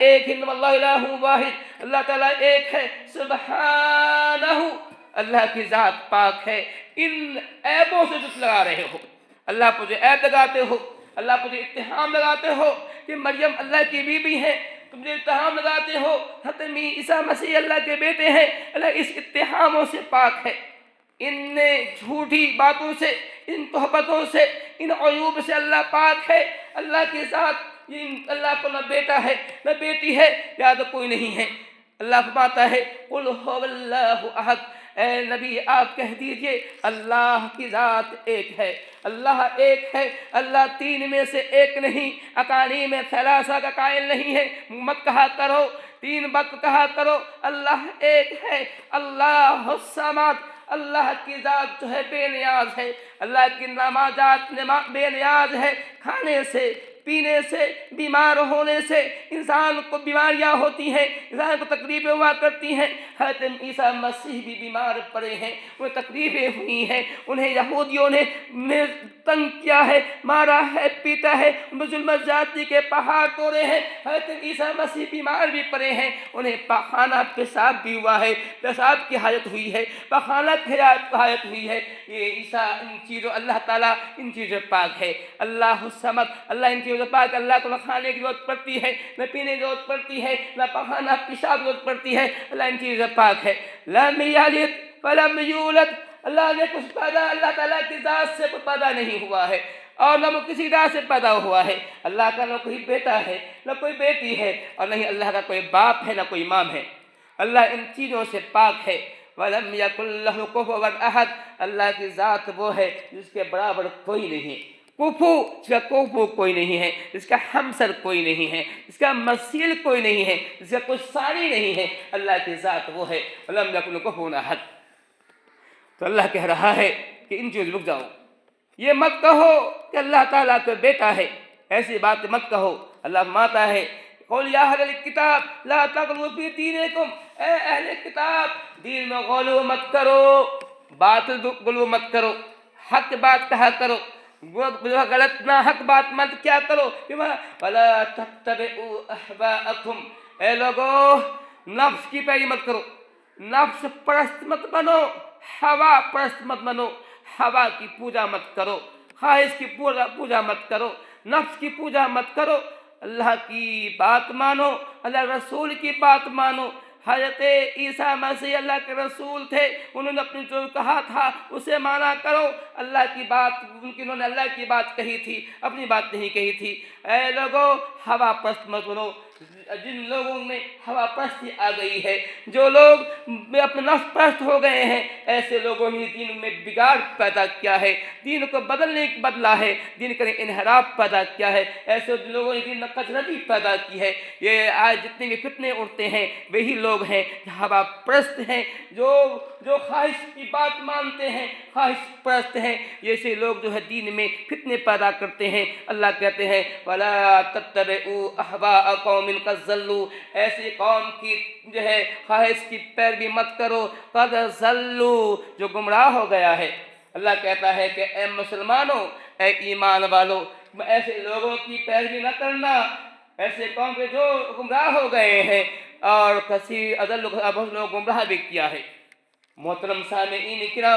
ایک ہے، اللہ الہ واحد، اللہ تعالیٰ ایک ہے، سبحانہ، اللہ کی ذات پاک ہے ان عیبوں سے جو لگا رہے ہو، اللہ پر جو عیب لگاتے ہو، اللہ پر جو اتہام لگاتے ہو کہ مریم اللہ کی بیوی ہے، تم جو اتہام لگاتے ہو حضرت عیسیٰ مسیح اللہ کے بیٹے ہیں، اللہ اس اتہاموں سے پاک ہے، ان جھوٹی باتوں سے، ان تہمتوں سے، ان عیوب سے اللہ پاک ہے۔ اللہ کی ذات، اللہ کو نہ بیٹا ہے نہ بیٹی ہے، یاد کوئی نہیں ہے۔ اللہ فرماتا ہے قل هو اللہ احد، اے نبی آپ کہہ دیجئے اللہ کی ذات ایک ہے، اللہ ایک ہے، اللہ تین میں سے ایک نہیں، اقانیم ثلاثہ کا قائل نہیں ہے، مت کہا کرو، تین وقت کہا کرو، اللہ ایک ہے، اللہ الصمد، اللہ کی ذات جو ہے بے نیاز ہے، اللہ کی نمازات بے نیاز ہے، کھانے سے، پینے سے، بیمار ہونے سے انسان کو بیماریاں ہوتی ہیں، انسان کو تکلیفیں ہوا کرتی ہیں۔ حضرت عیسیٰ مسیح بھی بیمار پڑے ہیں، انہیں تکلیفیں ہوئی ہیں، انہیں یہودیوں نے تنگ کیا ہے، مارا ہے، پیٹا ہے، ظلم زیادتی کے پہاڑ توڑے ہیں۔ حضرت عیسیٰ مسیح بیمار بھی پڑے ہیں، انہیں پاخانہ پیشاب بھی ہوا ہے، پیشاب کی حاجت ہوئی ہے، پاخانہ کی حاجت ہوئی ہے۔ یہ عیسیٰ ان چیزوں، اللہ تعالیٰ ان چیزوں پاک ہے، اللہ الصمد، اللہ ان چیزوں پاک، اللہ کو نہ کھانے کی ضرورت پڑتی ہے، نہ پینے کی ضرورت پڑتی ہے، نہ پاخانہ پیشاب کی ضرورت پڑتی ہے، اللہ ان چیزوں پاک ہے۔ لم یلد ولم یولد، اللہ نے کچھ پیدا، اللہ تعالیٰ کی ذات سے کوئی پیدا نہیں ہوا ہے اور نہ وہ کسی ذات سے پیدا ہوا ہے۔ اللہ کا نہ کوئی بیٹا ہے نہ کوئی بیٹی ہے، اور نہ ہی اللہ کا کوئی باپ ہے نہ کوئی مام ہے، اللہ ان چیزوں سے پاک ہے۔ وَلَمْ يَكُنْ لَهُ كُفُوًا أَحَدٌ، اللہ کی ذات وہ ہے جس کے برابر کوئی نہیں، کفو، جس کا کفو کوئی نہیں ہے، جس کا ہمسر کوئی نہیں ہے، جس کا مثیل کوئی نہیں ہے، جس کا کوئی ثانی نہیں ہے، اللہ کی ذات وہ ہے۔ وَلَمْ يَكُنْ لَهُ كُفُوًا أَحَدٌ۔ تو اللہ کہہ رہا ہے کہ ان چیزوں رک جاؤ، یہ مت کہو کہ اللہ تعالیٰ کا بیٹا ہے، ایسی بات مت کہو۔ اللہ فرماتا ہے قل یا اہل الکتاب لا تغلوا فی دینکم، اے اہل کتاب دین میں غلو مت کرو، باطل غلو مت کرو، حق بات کہا کرو، غلط نہ حق بات مت کیا کرو۔ ولا تتبعوا اہواءکم، اے لوگو نفس کی پیروی مت کرو، نفس پرست مت بنو، ہوا پرست مت بنو، ہوا کی پوجا مت کرو، خواہش کی پوجا مت کرو، نفس کی پوجا مت کرو، اللہ کی بات مانو، اللہ رسول کی بات مانو۔ حضرت عیسیٰ مسیح اللہ کے رسول تھے، انہوں نے اپنی جو کہا تھا اسے مانا کرو، اللہ کی بات، انہوں نے اللہ کی بات کہی تھی، اپنی بات نہیں کہی تھی۔ اے لوگو ہوا پرست مت بنو، جن لوگوں میں ہوا پرستی آ گئی ہے، جو لوگ اپنے نفس پرست ہو گئے ہیں، ایسے لوگوں نے دین میں بگاڑ پیدا کیا ہے، دین کو بدلا ہے، دین کا انحراف پیدا کیا ہے، ایسے لوگوں نے دین میں کثرتی پیدا کی ہے۔ یہ آج جتنے بھی فتنے اڑتے ہیں وہی لوگ ہیں جو ہوا پرست ہیں، جو خواہش کی بات مانتے ہیں، خواہش پرست ہیں، ایسے لوگ جو ہے دین میں فتنے پیدا کرتے ہیں۔ اللہ کہتے ہیں وَلَا تَتَّبِعُوا أَهْوَاءَ قَوْمٍ قَدْ ضَلُّوا، ایسی قوم کی جو ہے خواہش کی پیروی مت کرو، قَدْ ضَلُّوا، جو گمراہ ہو گیا ہے۔ اللہ کہتا ہے کہ اے مسلمانوں، اے ایمان والو، ایسے لوگوں کی پیروی نہ کرنا، ایسے قوم کے جو گمراہ ہو گئے ہیں، اور کثیر بہت لوگ گمراہ بھی کیا ہے۔ محترم سامعین کرام،